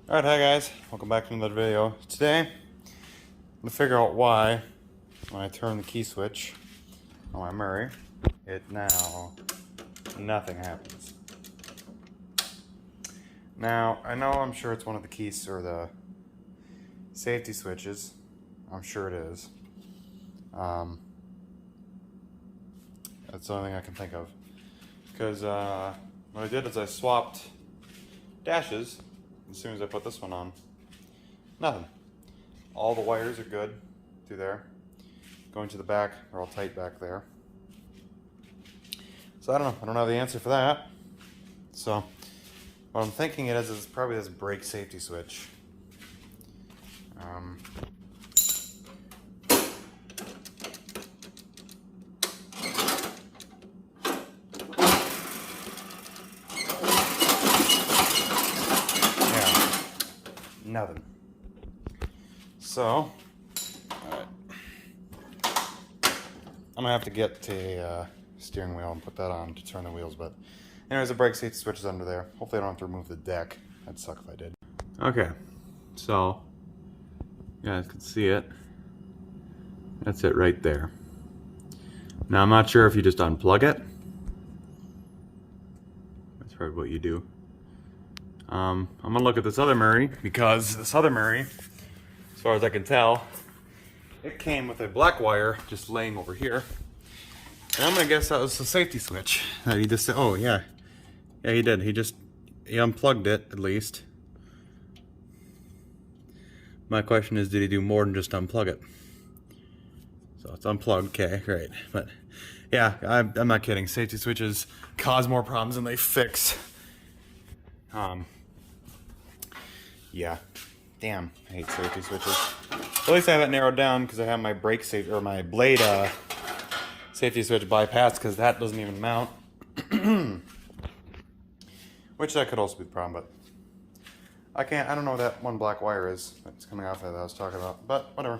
Alright, hi guys, welcome back to another video. Today, I'm going to figure out why, when I turn the key switch on my Murray, nothing happens. Now, I'm sure it's one of the keys or the safety switches. I'm sure it is. That's the only thing I can think of. Because what I did is I swapped dashes. As soon as I put this one on, nothing. All the wires are good through there. Going to the back, they're all tight back there. So I don't know. I don't have the answer for that. So what I'm thinking it is probably this brake safety switch. Nothing. So, alright. I'm gonna have to get a steering wheel and put that on to turn the wheels, but anyways, the brake safety switch is under there. Hopefully I don't have to remove the deck. That'd suck if I did. Okay, so you guys can see it. That's it right there. Now I'm not sure if you just unplug it. That's probably what you do. I'm gonna look at this other Murray, because this other Murray, as far as I can tell, it came with a black wire just laying over here. And I'm gonna guess that was the safety switch. He just said, oh yeah. Yeah, he did. He unplugged it, at least. My question is, did he do more than just unplug it? So it's unplugged, okay, great. But yeah, I'm not kidding. Safety switches cause more problems than they fix. Yeah, damn, I hate safety switches. At least I have it narrowed down because I have my brake safety or my blade safety switch bypassed, because that doesn't even mount. Which that could also be the problem, but I don't know what that one black wire is that's coming off of that I was talking about, but whatever.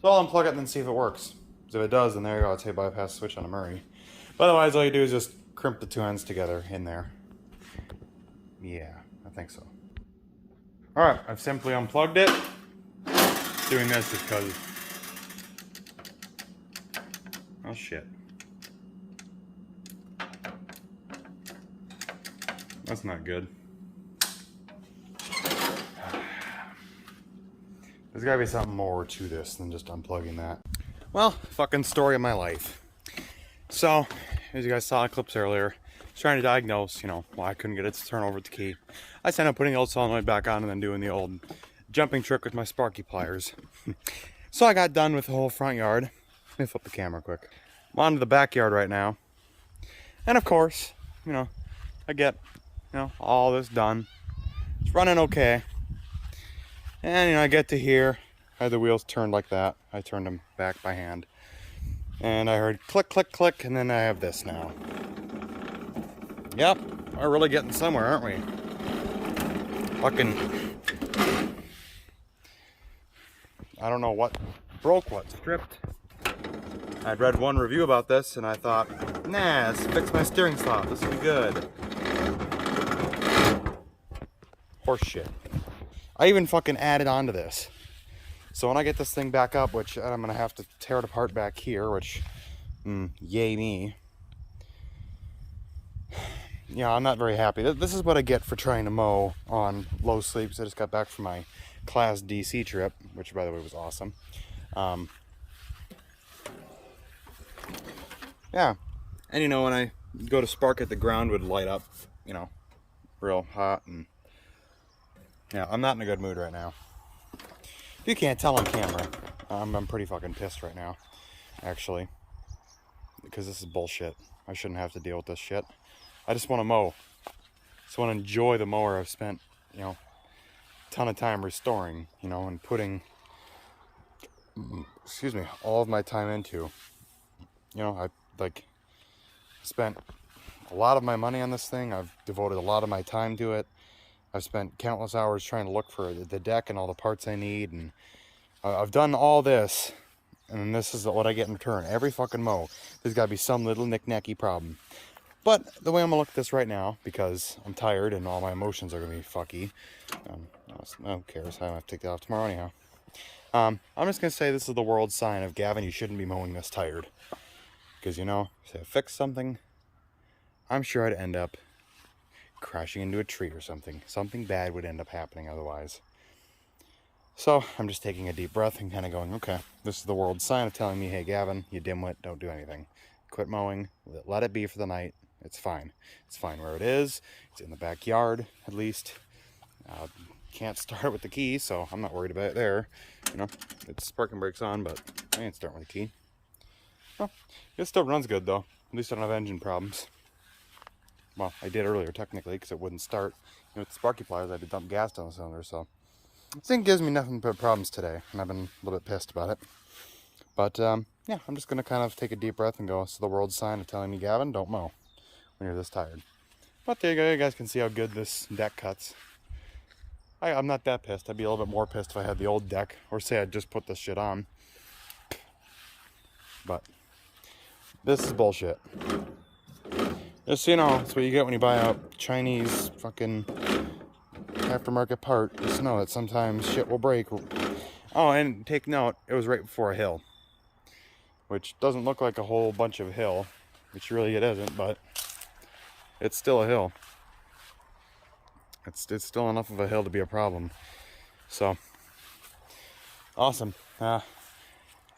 So I'll unplug it and then see if it works. Because if it does, then there you go, I'll say bypass switch on a Murray. But otherwise, all you do is just crimp the two ends together in there. Yeah, I think so. Alright, I've simply unplugged it. Doing this because... oh shit. That's not good. There's gotta be something more to this than just unplugging that. Well, fucking story of my life. So, as you guys saw in clips earlier, trying to diagnose, why I couldn't get it to turn over the key. I ended up putting the old solenoid back on and then doing the old jumping trick with my sparky pliers. So I got done with the whole front yard. Let me flip the camera quick. I'm on to the backyard right now. And of course, I get, all this done. It's running okay. And, I get to here. I had the wheels turned like that. I turned them back by hand. And I heard click, click, click, and then I have this now. Yep, we're really getting somewhere, aren't we? Fucking... I don't know what broke, what stripped. I'd read one review about this, and I thought, nah, let's fix my steering slot. This will be good. Horse shit. I even fucking added on to this. So when I get this thing back up, which I'm going to have to tear it apart back here, which, yay me. Yeah, I'm not very happy. This is what I get for trying to mow on low sleeps. I just got back from my Class DC trip, which by the way was awesome. Yeah, and when I go to spark it, the ground would light up, real hot, and yeah, I'm not in a good mood right now. If you can't tell on camera, I'm pretty fucking pissed right now, actually, because this is bullshit. I shouldn't have to deal with this shit. I just want to mow. Just want to enjoy the mower I've spent, a ton of time restoring, and putting, all of my time into. I spent a lot of my money on this thing. I've devoted a lot of my time to it. I've spent countless hours trying to look for the deck and all the parts I need, and I've done all this, and this is what I get in return. Every fucking mow, there's got to be some little knick-knacky problem. But the way I'm going to look at this right now, because I'm tired and all my emotions are going to be fucky, Who cares? I have to take that off tomorrow anyhow. I'm just going to say this is the world's sign of, Gavin, you shouldn't be mowing this tired. Because, you know, if I fix something, I'm sure I'd end up crashing into a tree or something. Something bad would end up happening otherwise. So I'm just taking a deep breath and kind of going, okay, this is the world's sign of telling me, hey, Gavin, you dimwit, don't do anything. Quit mowing, let it be for the night. It's fine. It's fine where it is. It's in the backyard, at least. Can't start with the key, so I'm not worried about it there. You know, it's parking brakes on, but I ain't starting with the key. Well, it still runs good, though. At least I don't have engine problems. Well, I did earlier, technically, because it wouldn't start. You know, with the sparky pliers, I had to dump gas down the cylinder, so this thing gives me nothing but problems today, and I've been a little bit pissed about it. But, yeah, I'm just going to kind of take a deep breath and go, it's the world's sign of telling me, Gavin, don't mow when you're this tired. But there you go, you guys can see how good this deck cuts. I'm not that pissed. I'd be a little bit more pissed if I had the old deck, or say I just put this shit on. But this is bullshit. Just so you know, that's what you get when you buy a Chinese fucking aftermarket part. Just know that sometimes shit will break. Oh, and take note, it was right before a hill, which doesn't look like a whole bunch of hill, which really it isn't, but it's still a hill. It's still enough of a hill to be a problem. So awesome. I'll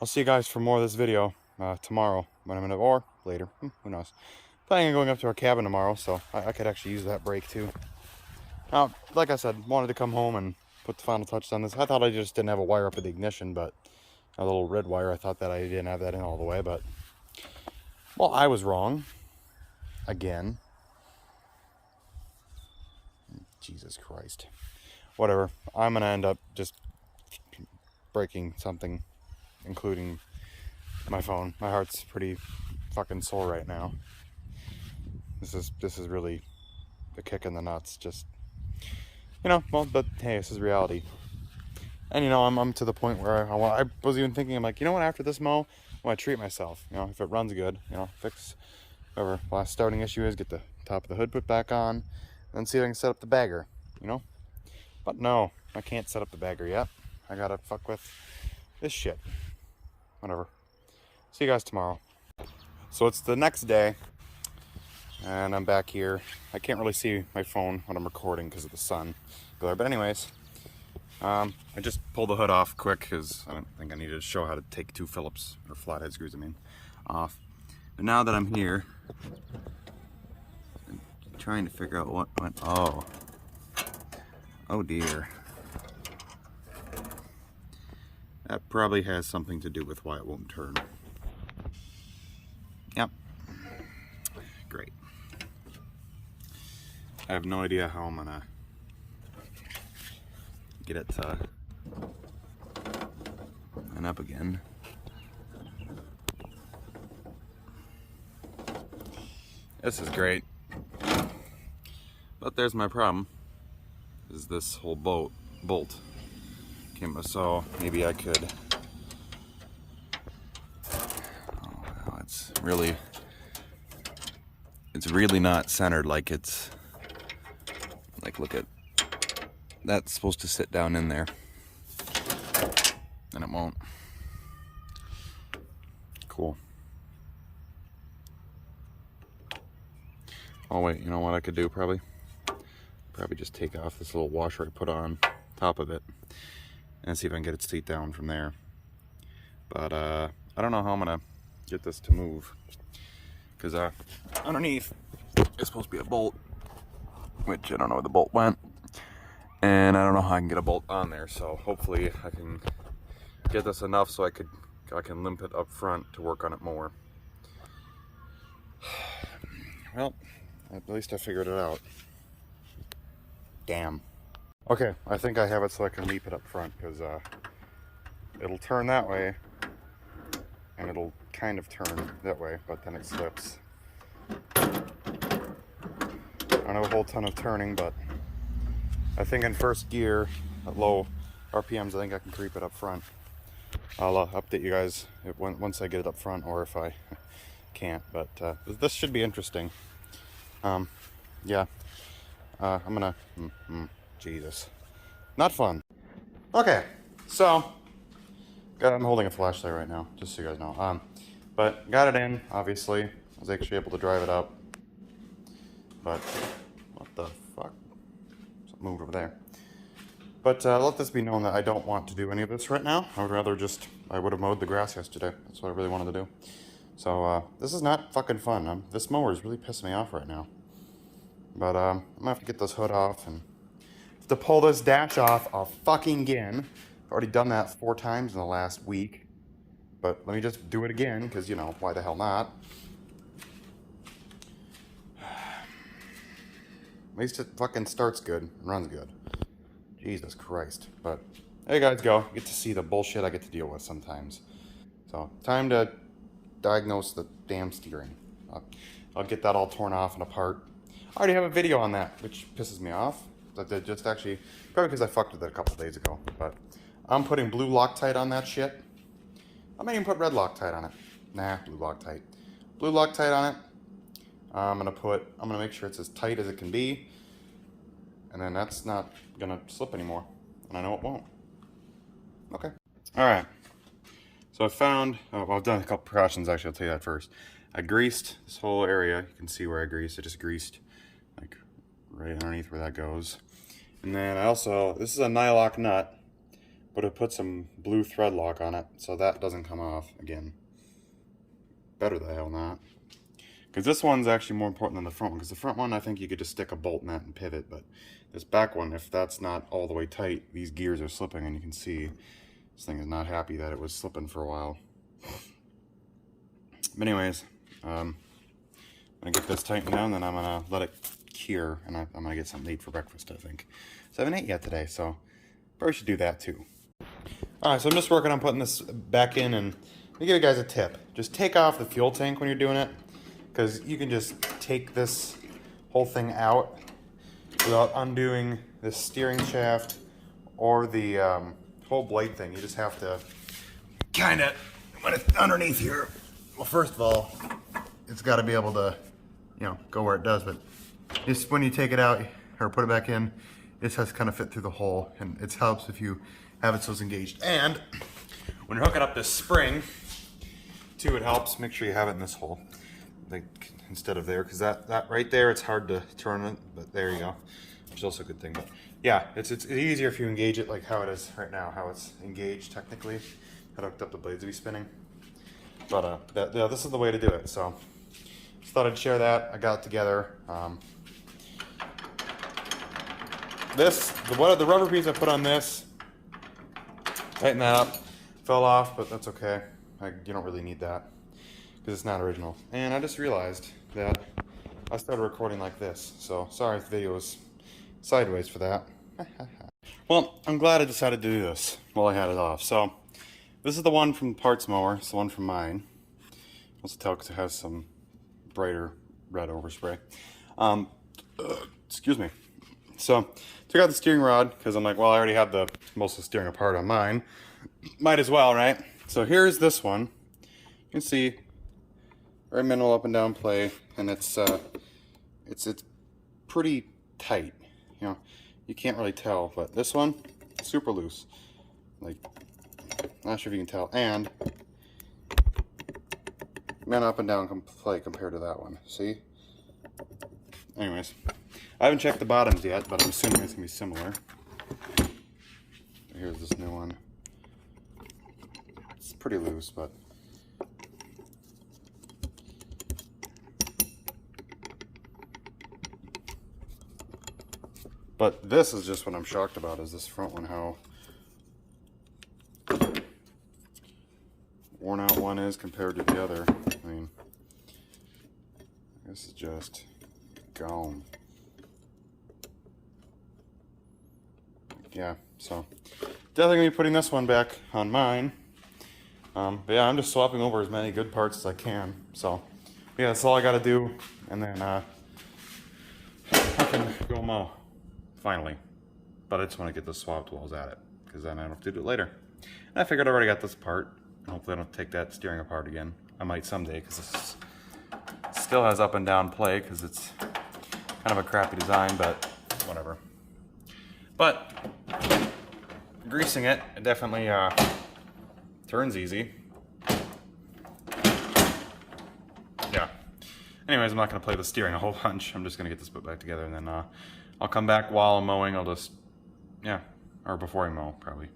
see you guys for more of this video tomorrow when I'm in it, or later. Who knows? Planning on going up to our cabin tomorrow, so I could actually use that break too. Now, like I said, wanted to come home and put the final touch on this. I thought I just didn't have a wire up at the ignition, but a little red wire. I thought that I didn't have that in all the way, but well, I was wrong again. Jesus Christ. Whatever. I'm gonna end up just breaking something, including my phone. My heart's pretty fucking sore right now. This is really the kick in the nuts. Just, you know, well, but hey, this is reality. And you know, I'm to the point where I was even thinking, I'm like, you know what? After this mow, I want to treat myself. You know, if it runs good, you know, fix whatever last starting issue is, get the top of the hood put back on, and see if I can set up the bagger. You know, but no, I can't set up the bagger yet. I gotta fuck with this shit. Whatever. See you guys tomorrow. So it's the next day, and I'm back here. I can't really see my phone when I'm recording because of the sun glare. But anyways, I just pulled the hood off quick because I don't think I needed to show how to take two Phillips, or flathead screws, off. But now that I'm here, I'm trying to figure out what went. Oh dear. That probably has something to do with why it won't turn. Yep. Great. I have no idea how I'm gonna get it to line up again. This is great. But there's my problem. Is this whole bolt. So maybe I could. Oh wow, it's really not centered like it's like, look at that's supposed to sit down in there, and it won't. Cool. Oh wait, you know what I could do? Probably just take off this little washer I put on top of it and see if I can get it seat down from there. But I don't know how I'm gonna get this to move, because underneath is supposed to be a bolt, which I don't know where the bolt went, and I don't know how I can get a bolt on there. So hopefully I can get this enough so I can limp it up front to work on it more. Well, at least I figured it out. Damn. Okay, I think I have it so I can leap it up front, because it'll turn that way and it'll kind of turn that way, but then it slips. I don't have a whole ton of turning, but I think in first gear at low RPMs, I think I can creep it up front. I'll update you guys once I get it up front, or if I can't, but this should be interesting. Yeah, I'm gonna Jesus. Not fun. Okay, so I'm holding a flashlight right now, just so you guys know. But got it in, obviously. I was actually able to drive it up. But what the fuck? Something moved over there. But let this be known that I don't want to do any of this right now. I would rather I would have mowed the grass yesterday. That's what I really wanted to do. So this is not fucking fun. This mower is really pissing me off right now. But I'm gonna have to get this hood off and have to pull this dash off a fucking again. I've already done that 4 times in the last week. But let me just do it again, because, you know, why the hell not? At least it fucking starts good and runs good. Jesus Christ. But there you guys go. You get to see the bullshit I get to deal with sometimes. So, time to diagnose the damn steering. I'll get that all torn off and apart. I already have a video on that, which pisses me off. That just actually, probably because I fucked with it a couple days ago. But I'm putting blue Loctite on that shit. I might even put red Loctite on it. Nah, blue Loctite. Blue Loctite on it. I'm gonna make sure it's as tight as it can be. And then that's not gonna slip anymore. And I know it won't. Okay. Alright. So I found, well, I've done a couple precautions actually, I'll tell you that first. I greased this whole area. You can see where I greased. I just greased like right underneath where that goes. And then I also, this is a nylock nut, but I put some blue thread lock on it so that doesn't come off again. Better the hell not. Because this one's actually more important than the front one. Because the front one, I think you could just stick a bolt in that and pivot. But this back one, if that's not all the way tight, these gears are slipping. And you can see this thing is not happy that it was slipping for a while. But anyways, I'm going to get this tightened down. Then I'm going to let it cure. And I'm going to get something to eat for breakfast, I think. So I haven't ate yet today. So probably should do that too. Alright, so I'm just working on putting this back in. And let me give you guys a tip. Just take off the fuel tank when you're doing it. Because you can just take this whole thing out without undoing the steering shaft or the whole blade thing. You just have to kind of, when it's underneath here, well, first of all, it's got to be able to, you know, go where it does. But just when you take it out or put it back in, it just has to kind of fit through the hole. And it helps if you have it so it's engaged. And when you're hooking up this spring, too, it helps. Make sure you have it in this hole. Like instead of there, because that right there, it's hard to turn it, but there you go, which is also a good thing. But yeah, it's easier if you engage it like how it is right now, how it's engaged technically. I hooked up the blades to be spinning, but yeah, this is the way to do it. So just thought I'd share that. I got it together. The rubber piece I put on this, tighten that up, fell off, but that's okay. You don't really need that, because it's not original. And I just realized that I started recording like this, so sorry if the video was sideways for that. Well, I'm glad I decided to do this while I had it off. So this is the one from Parts Mower. It's the one from mine. Also tell because it has some brighter red overspray. Excuse me. So took out the steering rod because I'm like, well, I already have most of the steering apart on mine. Might as well, right? So here's this one. You can see very minimal up and down play, and it's pretty tight. You know, you can't really tell, but this one, super loose. Like, not sure if you can tell. And man, up and down play compared to that one. See? Anyways, I haven't checked the bottoms yet, but I'm assuming it's gonna be similar. Here's this new one. It's pretty loose, but this is just what I'm shocked about, is this front one, how worn out one is compared to the other. I mean, this is just gone. Yeah, so definitely gonna be putting this one back on mine. But yeah, I'm just swapping over as many good parts as I can. So yeah, that's all I gotta do, and then I can go mow. Finally. But I just want to get this swapped while I was at it, because then I don't have to do it later. And I figured I already got this apart. Hopefully I don't take that steering apart again. I might someday, because this still has up and down play, because it's kind of a crappy design, but whatever. But greasing it, it definitely turns easy. Yeah. Anyways, I'm not going to play the steering a whole bunch. I'm just going to get this put back together, and then I'll come back while I'm mowing. I'll just, yeah, or before I mow, probably.